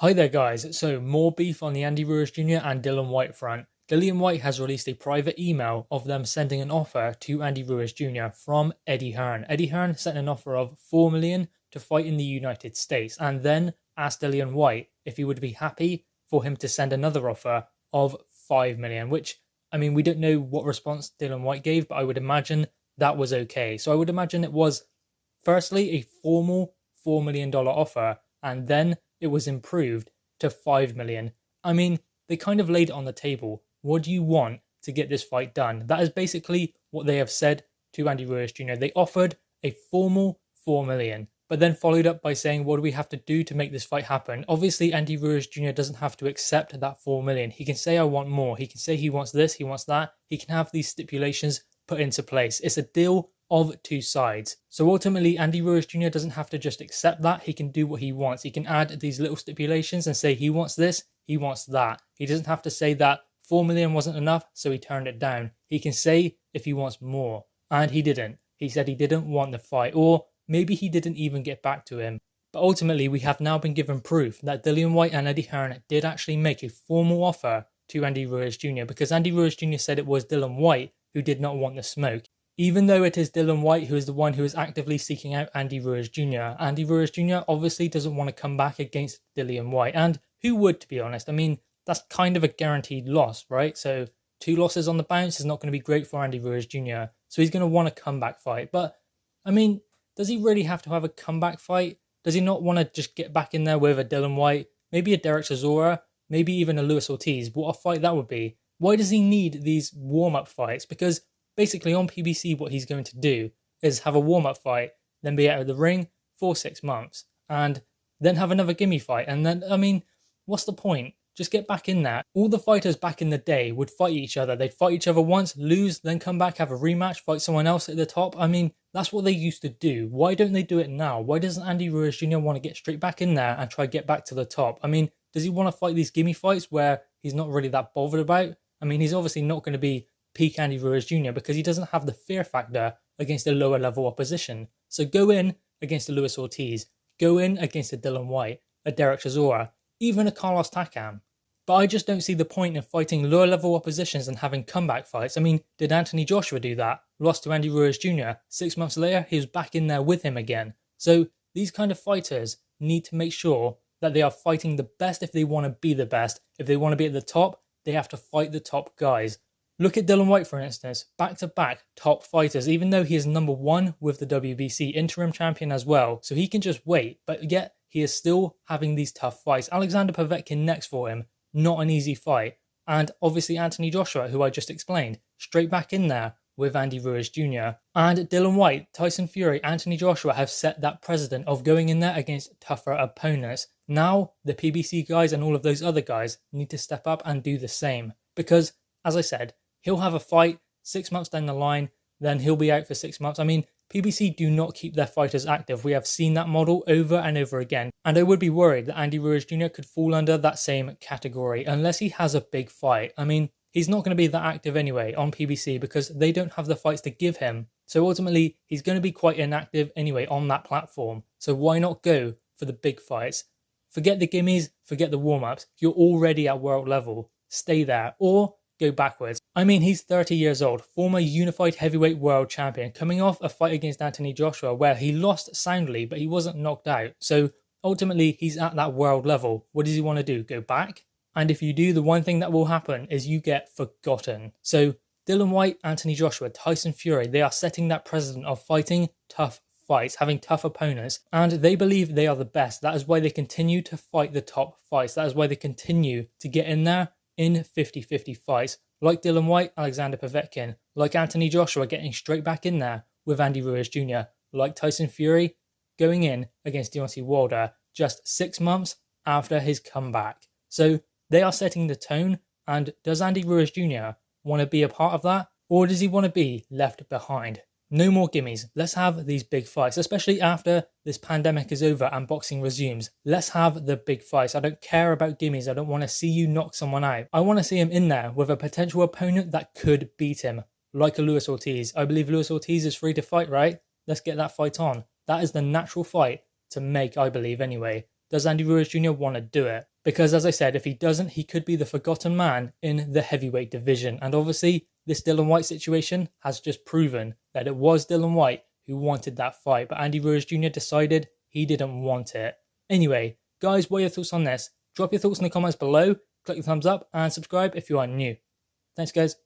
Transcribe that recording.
Hi there guys, so more beef on the Andy Ruiz Jr. and Dillian Whyte front. Dillian Whyte has released a private email of them sending an offer to Andy Ruiz Jr. from Eddie Hearn. Eddie Hearn sent an offer of $4 million to fight in the United States and then asked Dillian Whyte if he would be happy for him to send another offer of $5 million, which, I mean, we don't know what response Dillian Whyte gave, but I would imagine that was okay. So I would imagine it was firstly a formal $4 million offer and then it was improved to $5 million. I mean, they kind of laid it on the table. What do you want to get this fight done? That is basically what they have said to Andy Ruiz Jr. They offered a formal $4 million, but then followed up by saying, what do we have to do to make this fight happen? Obviously, Andy Ruiz Jr. doesn't have to accept that $4 million. He can say, I want more. He can say he wants this, he wants that. He can have these stipulations put into place. It's a deal of two sides. So ultimately, Andy Ruiz Jr. doesn't have to just accept that. He can do what he wants. He can add these little stipulations and say he wants this, he wants that. He doesn't have to say that $4 million wasn't enough, so he turned it down. He can say if he wants more. And he didn't. He said he didn't want the fight, or maybe he didn't even get back to him. But ultimately, we have now been given proof that Dillian Whyte and Eddie Hearn did actually make a formal offer to Andy Ruiz Jr. because Andy Ruiz Jr. said it was Dillian Whyte who did not want the smoke. Even though it is Dillian Whyte who is the one who is actively seeking out Andy Ruiz Jr. Andy Ruiz Jr. obviously doesn't want to come back against Dillian Whyte. And who would, to be honest? I mean, that's kind of a guaranteed loss, right? So 2 losses on the bounce is not going to be great for Andy Ruiz Jr. So he's going to want a comeback fight. But, I mean, does he really have to have a comeback fight? Does he not want to just get back in there with a Dillian Whyte, maybe a Derek Chisora, maybe even a Luis Ortiz? What a fight that would be. Why does he need these warm-up fights? Because basically on PBC what he's going to do is have a warm-up fight, then be out of the ring for 6 months, and then have another gimme fight. And then, I mean, what's the point? Just get back in there. All the fighters back in the day would fight each other. They'd fight each other once, lose, then come back, have a rematch, fight someone else at the top. I mean, that's what they used to do. Why don't they do it now? Why doesn't Andy Ruiz Jr. want to get straight back in there and try to get back to the top? I mean, does he want to fight these gimme fights where he's not really that bothered about? I mean, he's obviously not going to be peak Andy Ruiz Jr. because he doesn't have the fear factor against a lower level opposition. So go in against a Luis Ortiz, go in against a Dillian Whyte, a Derek Chisora, even a Carlos Takam. But I just don't see the point in fighting lower level oppositions and having comeback fights. I mean, did Anthony Joshua do that? Lost to Andy Ruiz Jr. 6 months later, he was back in there with him again. So these kind of fighters need to make sure that they are fighting the best if they want to be the best. If they want to be at the top, they have to fight the top guys. Look at Dillian Whyte, for instance, back-to-back top fighters, even though he is number 1 with the WBC interim champion as well. So he can just wait, but yet he is still having these tough fights. Alexander Povetkin next for him, not an easy fight. And obviously Anthony Joshua, who I just explained, straight back in there with Andy Ruiz Jr. And Dillian Whyte, Tyson Fury, Anthony Joshua have set that precedent of going in there against tougher opponents. Now the PBC guys and all of those other guys need to step up and do the same. Because, as I said, he'll have a fight 6 months down the line, then he'll be out for 6 months. I mean, PBC do not keep their fighters active. We have seen that model over and over again. And I would be worried that Andy Ruiz Jr. could fall under that same category unless he has a big fight. I mean, he's not going to be that active anyway on PBC because they don't have the fights to give him. So ultimately, he's going to be quite inactive anyway on that platform. So why not go for the big fights? Forget the gimmies, forget the warm-ups. You're already at world level. Stay there. Or go backwards. I mean, he's 30 years old, former unified heavyweight world champion, coming off a fight against Anthony Joshua where he lost soundly, but he wasn't knocked out. So ultimately, he's at that world level. What does he want to do? Go back? And if you do, the one thing that will happen is you get forgotten. So Dillian Whyte, Anthony Joshua, Tyson Fury, they are setting that precedent of fighting tough fights, having tough opponents, and they believe they are the best. That is why they continue to fight the top fights. That is why they continue to get in there in 50-50 fights, like Dillian Whyte, Alexander Povetkin, like Anthony Joshua getting straight back in there with Andy Ruiz Jr., like Tyson Fury going in against Deontay Wilder just 6 months after his comeback. So they are setting the tone, and does Andy Ruiz Jr. want to be a part of that, or does he want to be left behind? No more gimmies. Let's have these big fights, especially after this pandemic is over and boxing resumes. Let's have the big fights. I don't care about gimmies. I don't want to see you knock someone out. I want to see him in there with a potential opponent that could beat him, like a Luis Ortiz. I believe Luis Ortiz is free to fight, right? Let's get that fight on. That is the natural fight to make, I believe, anyway. Does Andy Ruiz Jr. want to do it? Because as I said, if he doesn't, he could be the forgotten man in the heavyweight division. And obviously, this Dillian Whyte situation has just proven that it was Dillian Whyte who wanted that fight, but Andy Ruiz Jr. decided he didn't want it. Anyway, guys, what are your thoughts on this? Drop your thoughts in the comments below, click the thumbs up, and subscribe if you are new. Thanks, guys.